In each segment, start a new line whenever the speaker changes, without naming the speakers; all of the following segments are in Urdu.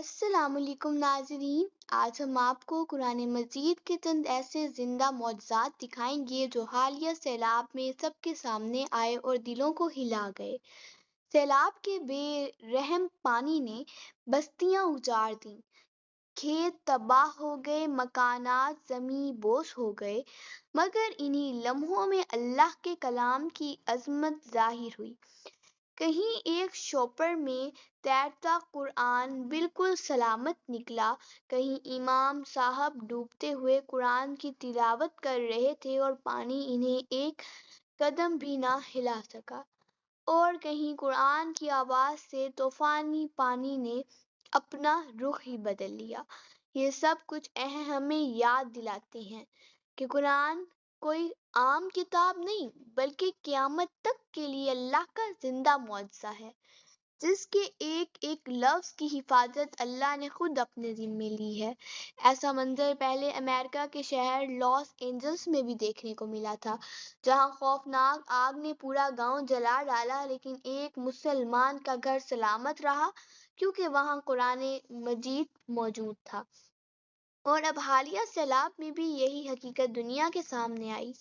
السلام علیکم ناظرین، آج ہم آپ کو قرآن مجید کے چند ایسے زندہ معجزات دکھائیں گے جو حالیہ سیلاب میں سب کے سامنے آئے اور دلوں کو ہلا گئے۔ سیلاب کے بے رحم پانی نے بستیاں اجاڑ دیں، کھیت تباہ ہو گئے، مکانات زمیں بوس ہو گئے، مگر انہی لمحوں میں اللہ کے کلام کی عظمت ظاہر ہوئی۔ کہیں ایک شوپر میں تیرتا قرآن بالکل سلامت نکلا، کہیں امام صاحب ڈوبتے ہوئے قرآن کی تلاوت کر رہے تھے اور پانی انہیں ایک قدم بھی نہ ہلا سکا، اور کہیں قرآن کی آواز سے طوفانی پانی نے اپنا رخ ہی بدل لیا۔ یہ سب کچھ ہمیں یاد دلاتے ہیں کہ قرآن کوئی عام کتاب نہیں بلکہ قیامت تک کے لیے اللہ کا زندہ معجزہ ہے، جس کے ایک ایک لفظ کی حفاظت اللہ نے خود اپنے ذمے لی ہے۔ ایسا منظر پہلے امریکہ کے شہر لاس اینجلس میں بھی دیکھنے کو ملا تھا، جہاں خوفناک آگ نے پورا گاؤں جلا ڈالا، لیکن ایک مسلمان کا گھر سلامت رہا کیونکہ وہاں قرآن مجید موجود تھا۔ اور اب حالیہ سیلاب میں بھی یہی حقیقت دنیا کے سامنے آئی۔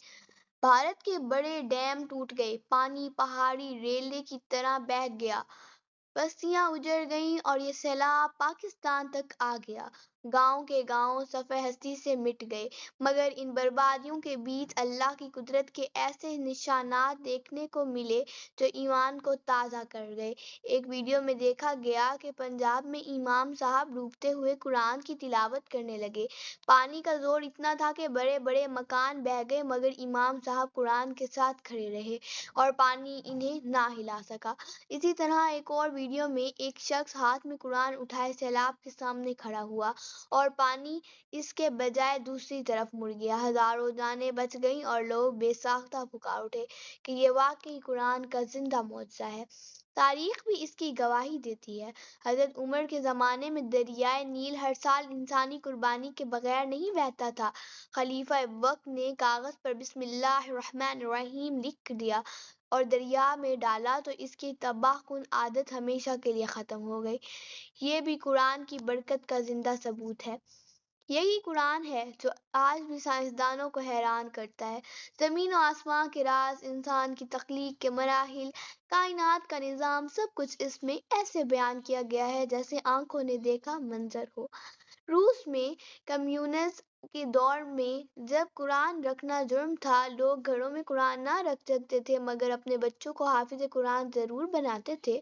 بھارت کے بڑے ڈیم ٹوٹ گئے، پانی پہاڑی ریلے کی طرح بہہ گیا، بستیاں اجڑ گئیں اور یہ سیلاب پاکستان تک آ گیا۔ گاؤں کے گاؤں صفحہ ہستی سے مٹ گئے، مگر ان بربادیوں کے بیچ اللہ کی قدرت کے ایسے نشانات دیکھنے کو ملے جو ایمان کو تازہ کر گئے۔ ایک ویڈیو میں دیکھا گیا کہ پنجاب میں امام صاحب ڈوبتے ہوئے قرآن کی تلاوت کرنے لگے۔ پانی کا زور اتنا تھا کہ بڑے بڑے مکان بہہ گئے، مگر امام صاحب قرآن کے ساتھ کھڑے رہے اور پانی انہیں نہ ہلا سکا۔ اسی طرح ایک اور ویڈیو میں ایک شخص ہاتھ میں قرآن اٹھائے سیلاب کے سامنے کھڑا ہوا اور پانی اس کے بجائے دوسری طرف مڑ گیا۔ ہزاروں جانیں بچ گئیں اور لوگ بے ساختہ پکار اٹھے کہ یہ واقعی قرآن کا زندہ معجزہ ہے۔ تاریخ بھی اس کی گواہی دیتی ہے۔ حضرت عمر کے زمانے میں دریائے نیل ہر سال انسانی قربانی کے بغیر نہیں بہتا تھا۔ خلیفہ وقت نے کاغذ پر بسم اللہ الرحمن الرحیم لکھ دیا اور دریا میں ڈالا تو اس کی تباہ کن عادت ہمیشہ کے لیے ختم ہو گئی۔ یہ بھی قرآن کی برکت کا زندہ ثبوت ہے۔ یہی قرآن ہے جو آج بھی سائنسدانوں کو حیران کرتا ہے۔ زمین و آسمان کے راز، انسان کی تخلیق کے مراحل، کائنات کا نظام، سب کچھ اس میں ایسے بیان کیا گیا ہے جیسے آنکھوں نے دیکھا منظر ہو۔ روس میں کمیونزم کے دور میں جب قرآن رکھنا جرم تھا، لوگ گھروں میں قرآن نہ رکھ سکتے تھے مگر اپنے بچوں کو حافظ قرآن ضرور بناتے تھے۔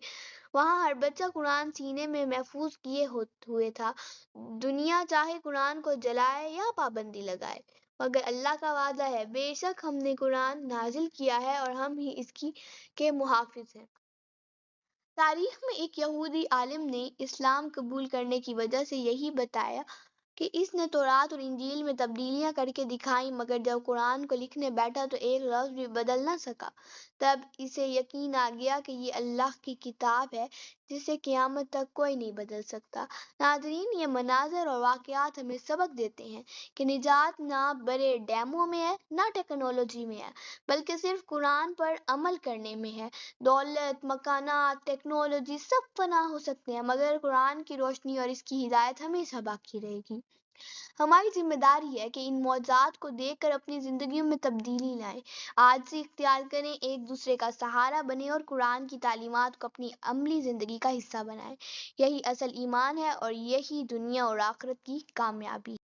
وہاں ہر بچہ قرآن سینے میں محفوظ کیے ہوئے تھا، دنیا چاہے قرآن کو جلائے یا پابندی لگائے، مگر اللہ کا وعدہ ہے، بے شک ہم نے قرآن نازل کیا ہے اور ہم ہی اس کے محافظ ہیں۔ تاریخ میں ایک یہودی عالم نے اسلام قبول کرنے کی وجہ سے یہی بتایا کہ اس نے تورات اور انجیل میں تبدیلیاں کر کے دکھائیں، مگر جب قرآن کو لکھنے بیٹھا تو ایک لفظ بھی بدل نہ سکا۔ تب اسے یقین آ گیا کہ یہ اللہ کی کتاب ہے جسے قیامت تک کوئی نہیں بدل سکتا۔ ناظرین، یہ مناظر اور واقعات ہمیں سبق دیتے ہیں کہ نجات نہ بڑے ڈیموں میں ہے، نہ ٹیکنالوجی میں ہے، بلکہ صرف قرآن پر عمل کرنے میں ہے۔ دولت، مکانات، ٹیکنالوجی سب فنا ہو سکتے ہیں، مگر قرآن کی روشنی اور اس کی ہدایت ہمیشہ باقی رہے گی۔ ہماری ذمہ داری ہے کہ ان معجزات کو دیکھ کر اپنی زندگیوں میں تبدیلی لائیں، عاجزی اختیار کریں، ایک دوسرے کا سہارا بنیں اور قرآن کی تعلیمات کو اپنی عملی زندگی کا حصہ بنائیں۔ یہی اصل ایمان ہے اور یہی دنیا اور آخرت کی کامیابی ہے۔